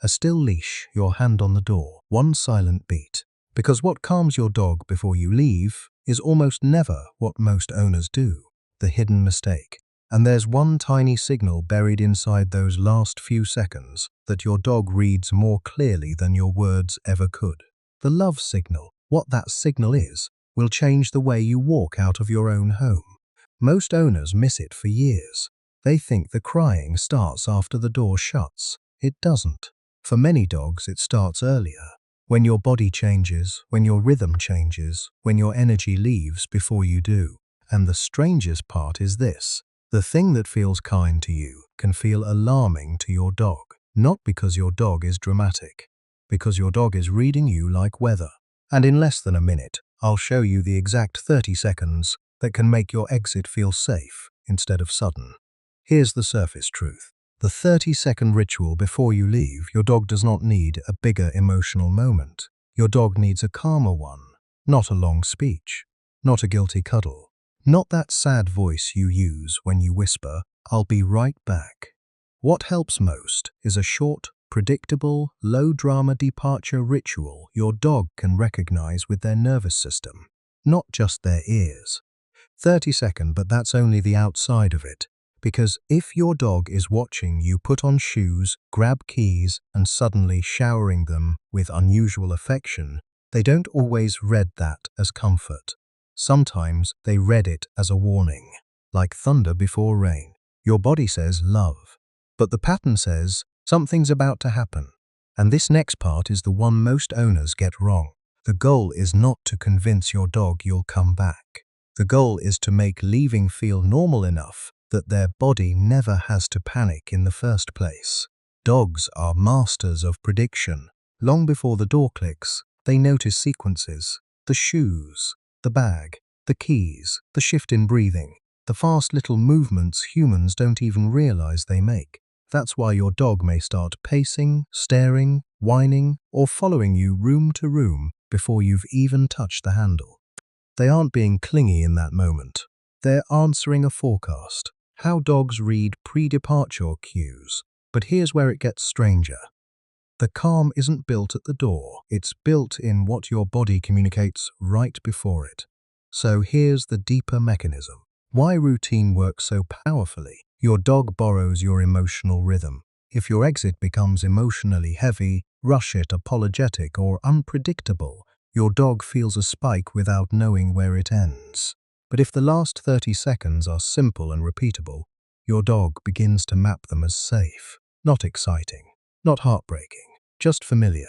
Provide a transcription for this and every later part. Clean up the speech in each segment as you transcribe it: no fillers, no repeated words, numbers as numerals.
A still leash, your hand on the door, one silent beat. Because what calms your dog before you leave is almost never what most owners do. The hidden mistake. And there's one tiny signal buried inside those last few seconds that your dog reads more clearly than your words ever could. The love signal. What that signal is will change the way you walk out of your own home. Most owners miss it for years. They think the crying starts after the door shuts. It doesn't. For many dogs, it starts earlier. When your body changes, when your rhythm changes, when your energy leaves before you do. And the strangest part is this. The thing that feels kind to you can feel alarming to your dog. Not because your dog is dramatic, because your dog is reading you like weather. And in less than a minute, I'll show you the exact 30 seconds that can make your exit feel safe instead of sudden. Here's the surface truth. The 30-second ritual before you leave, your dog does not need a bigger emotional moment. Your dog needs a calmer one, not a long speech, not a guilty cuddle, not that sad voice you use when you whisper, "I'll be right back." What helps most is a short, predictable, low-drama departure ritual your dog can recognize with their nervous system, not just their ears. 30 seconds, but that's only the outside of it. Because if your dog is watching you put on shoes, grab keys, and suddenly showering them with unusual affection, they don't always read that as comfort. Sometimes they read it as a warning, like thunder before rain. Your body says love, but the pattern says something's about to happen. And this next part is the one most owners get wrong. The goal is not to convince your dog you'll come back. The goal is to make leaving feel normal enough that their body never has to panic in the first place. Dogs are masters of prediction. Long before the door clicks, they notice sequences. The shoes, the bag, the keys, the shift in breathing, the fast little movements humans don't even realize they make. That's why your dog may start pacing, staring, whining, or following you room to room before you've even touched the handle. They aren't being clingy in that moment. They're answering a forecast. How dogs read pre-departure cues. But here's where it gets stranger. The calm isn't built at the door. It's built in what your body communicates right before it. So here's the deeper mechanism. Why routine works so powerfully. Your dog borrows your emotional rhythm. If your exit becomes emotionally heavy, rushed, apologetic, or unpredictable, your dog feels a spike without knowing where it ends. But if the last 30 seconds are simple and repeatable, your dog begins to map them as safe, not exciting, not heartbreaking, just familiar.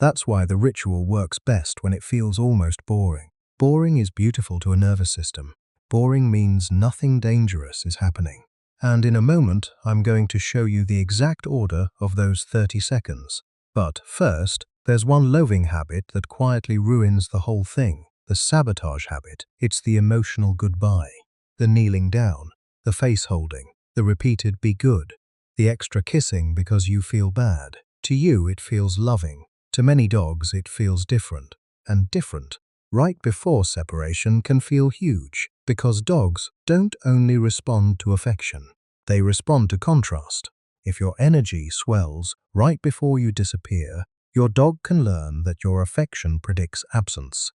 That's why the ritual works best when it feels almost boring. Boring is beautiful to a nervous system. Boring means nothing dangerous is happening. And in a moment, I'm going to show you the exact order of those 30 seconds. But first, there's one loathing habit that quietly ruins the whole thing. The sabotage habit. It's the emotional goodbye, the kneeling down, the face holding, the repeated be good, the extra kissing because you feel bad. To you, it feels loving. To many dogs, it feels different. And different, right before separation, can feel huge because dogs don't only respond to affection. They respond to contrast. If your energy swells right before you disappear, your dog can learn that your affection predicts absence.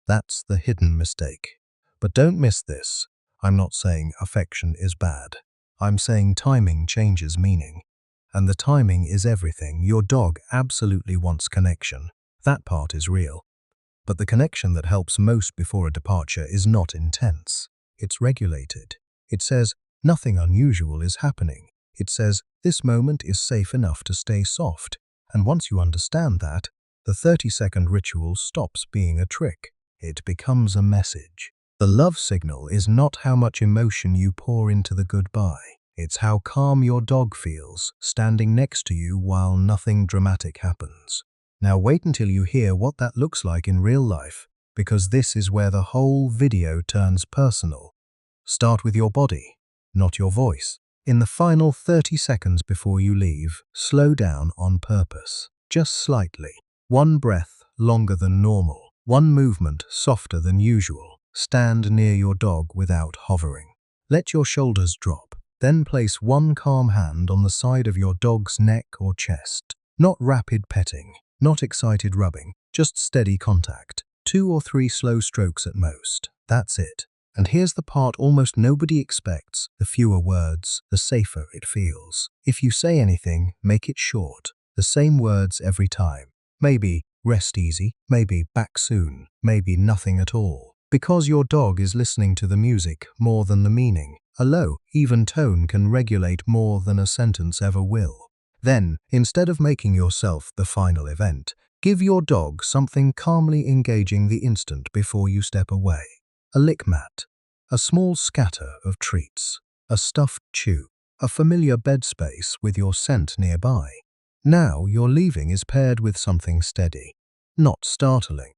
That's the hidden mistake. But don't miss this. I'm not saying affection is bad. I'm saying timing changes meaning. And the timing is everything. Your dog absolutely wants connection. That part is real. But the connection that helps most before a departure is not intense. It's regulated. It says nothing unusual is happening. It says this moment is safe enough to stay soft. And once you understand that, the 30-second ritual stops being a trick. It becomes a message. The love signal is not how much emotion you pour into the goodbye. It's how calm your dog feels, standing next to you while nothing dramatic happens. Now wait until you hear what that looks like in real life, because this is where the whole video turns personal. Start with your body, not your voice. In the final 30 seconds before you leave, slow down on purpose. Just slightly. One breath longer than normal. One movement softer than usual. Stand near your dog without hovering. Let your shoulders drop. Then place one calm hand on the side of your dog's neck or chest. Not rapid petting, not excited rubbing, just steady contact. 2 or 3 slow strokes at most. That's it. And here's the part almost nobody expects. The fewer words, the safer it feels. If you say anything, make it short. The same words every time. Maybe rest easy, maybe back soon, maybe nothing at all. Because your dog is listening to the music more than the meaning. A low, even tone can regulate more than a sentence ever will. Then, instead of making yourself the final event, give your dog something calmly engaging the instant before you step away. A lick mat, a small scatter of treats, a stuffed chew, a familiar bed space with your scent nearby. Now your leaving is paired with something steady, not startling.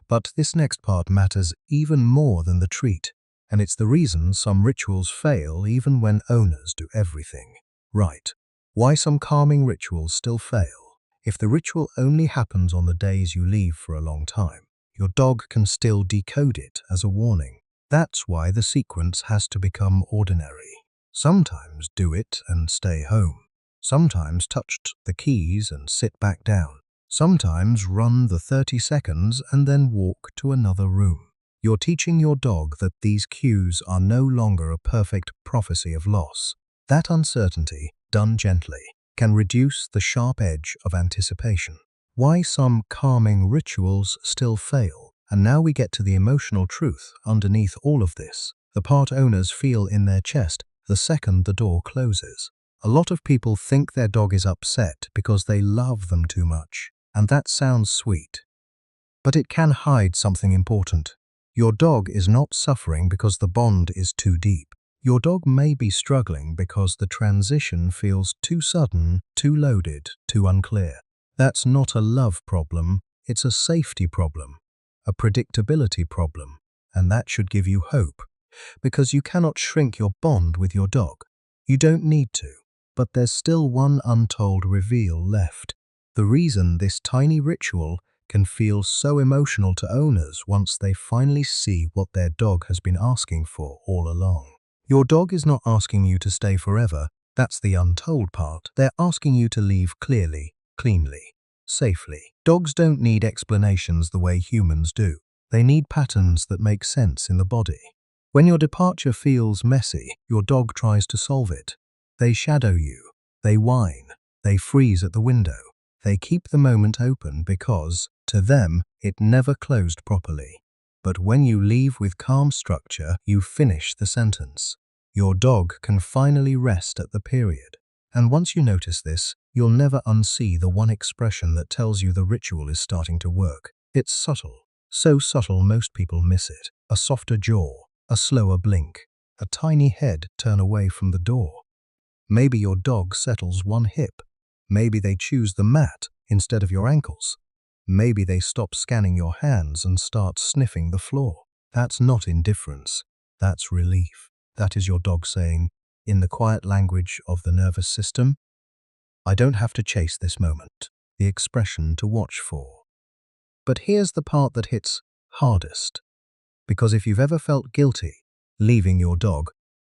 But this next part matters even more than the treat, and it's the reason some rituals fail even when owners do everything right. Why some calming rituals still fail. If the ritual only happens on the days you leave for a long time, your dog can still decode it as a warning. That's why the sequence has to become ordinary. Sometimes do it and stay home. Sometimes touch the keys and sit back down. Sometimes run the 30 seconds and then walk to another room. You're teaching your dog that these cues are no longer a perfect prophecy of loss. That uncertainty, done gently, can reduce the sharp edge of anticipation. Why some calming rituals still fail. And now we get to the emotional truth underneath all of this, the part owners feel in their chest the second the door closes. A lot of people think their dog is upset because they love them too much, and that sounds sweet. But it can hide something important. Your dog is not suffering because the bond is too deep. Your dog may be struggling because the transition feels too sudden, too loaded, too unclear. That's not a love problem, it's a safety problem, a predictability problem, and that should give you hope, because you cannot shrink your bond with your dog. You don't need to, but there's still one untold reveal left. The reason this tiny ritual can feel so emotional to owners once they finally see what their dog has been asking for all along. Your dog is not asking you to stay forever, that's the untold part. They're asking you to leave clearly, cleanly, safely. Dogs don't need explanations the way humans do. They need patterns that make sense in the body. When your departure feels messy, your dog tries to solve it. They shadow you, they whine, they freeze at the window. They keep the moment open because, to them, it never closed properly. But when you leave with calm structure, you finish the sentence. Your dog can finally rest at the period. And once you notice this, you'll never unsee the one expression that tells you the ritual is starting to work. It's subtle. So subtle most people miss it. A softer jaw, a slower blink, a tiny head turn away from the door. Maybe your dog settles one hip. Maybe they choose the mat instead of your ankles. Maybe they stop scanning your hands and start sniffing the floor. That's not indifference. That's relief. That is your dog saying, in the quiet language of the nervous system, I don't have to chase this moment. The expression to watch for. But here's the part that hits hardest. Because if you've ever felt guilty leaving your dog,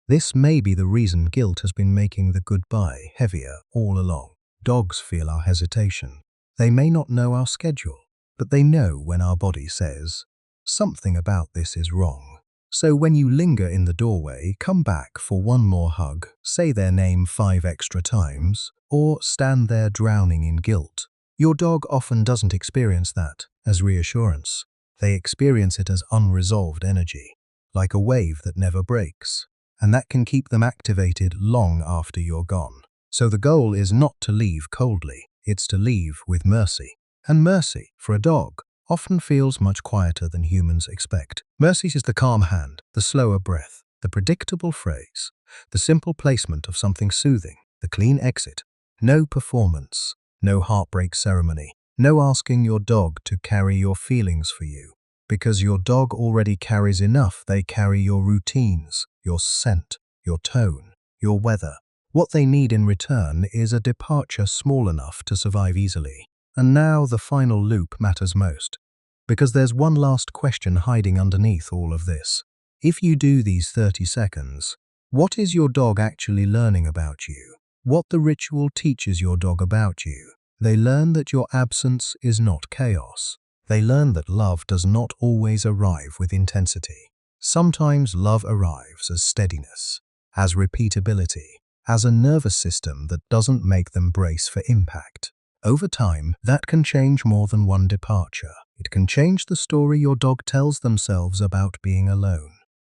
this may be the reason guilt has been making the goodbye heavier all along. Dogs feel our hesitation. They may not know our schedule, but they know when our body says, something about this is wrong. So when you linger in the doorway, come back for one more hug, say their name 5 extra times, or stand there drowning in guilt. Your dog often doesn't experience that as reassurance. They experience it as unresolved energy, like a wave that never breaks, and that can keep them activated long after you're gone. So the goal is not to leave coldly, it's to leave with mercy. And mercy, for a dog, often feels much quieter than humans expect. Mercy is the calm hand, the slower breath, the predictable phrase, the simple placement of something soothing, the clean exit. No performance, no heartbreak ceremony, no asking your dog to carry your feelings for you. Because your dog already carries enough. They carry your routines, your scent, your tone, your weather. What they need in return is a departure small enough to survive easily. And now the final loop matters most, because there's one last question hiding underneath all of this. If you do these 30 seconds, what is your dog actually learning about you? What the ritual teaches your dog about you? They learn that your absence is not chaos. They learn that love does not always arrive with intensity. Sometimes love arrives as steadiness, as repeatability, as a nervous system that doesn't make them brace for impact. Over time, that can change more than one departure. It can change the story your dog tells themselves about being alone.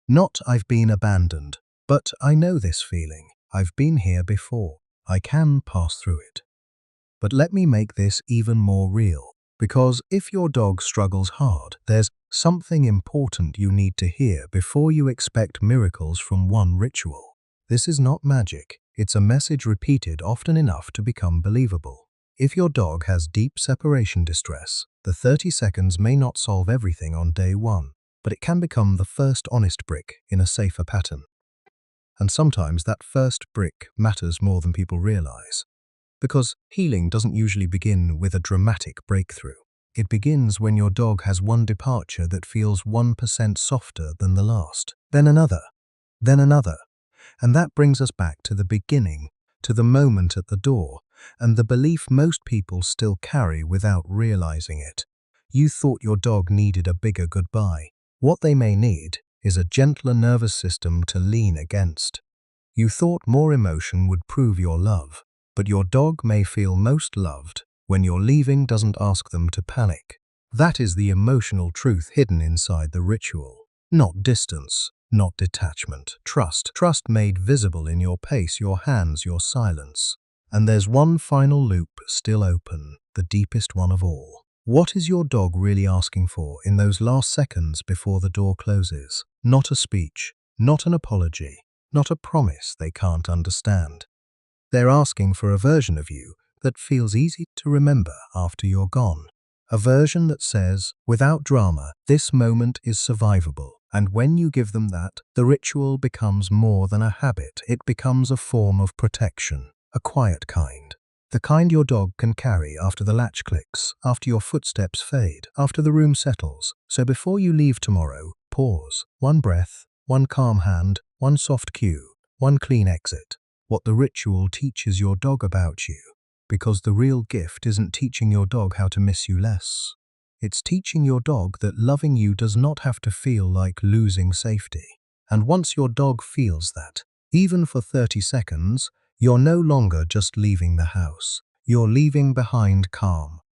Not "I've been abandoned," but "I know this feeling. I've been here before. I can pass through it." But let me make this even more real, because if your dog struggles hard, there's something important you need to hear before you expect miracles from one ritual. This is not magic. It's a message repeated often enough to become believable. If your dog has deep separation distress, the 30 seconds may not solve everything on day one, but it can become the first honest brick in a safer pattern. And sometimes that first brick matters more than people realize. Because healing doesn't usually begin with a dramatic breakthrough. It begins when your dog has one departure that feels 1% softer than the last, then another, then another. And that brings us back to the beginning, to the moment at the door, and the belief most people still carry without realizing it. You thought your dog needed a bigger goodbye. What they may need is a gentler nervous system to lean against. You thought more emotion would prove your love, but your dog may feel most loved when your leaving doesn't ask them to panic. That is the emotional truth hidden inside the ritual. Not distance, not detachment. Trust. Trust made visible in your pace, your hands, your silence. And there's one final loop still open, the deepest one of all. What is your dog really asking for in those last seconds before the door closes? Not a speech, not an apology, not a promise they can't understand. They're asking for a version of you that feels easy to remember after you're gone. A version that says, without drama, this moment is survivable. And when you give them that, the ritual becomes more than a habit. It becomes a form of protection, a quiet kind. The kind your dog can carry after the latch clicks, after your footsteps fade, after the room settles. So before you leave tomorrow, pause. One breath, one calm hand, one soft cue, one clean exit. What the ritual teaches your dog about you. Because the real gift isn't teaching your dog how to miss you less. It's teaching your dog that loving you does not have to feel like losing safety. And once your dog feels that, even for 30 seconds, you're no longer just leaving the house. You're leaving behind calm,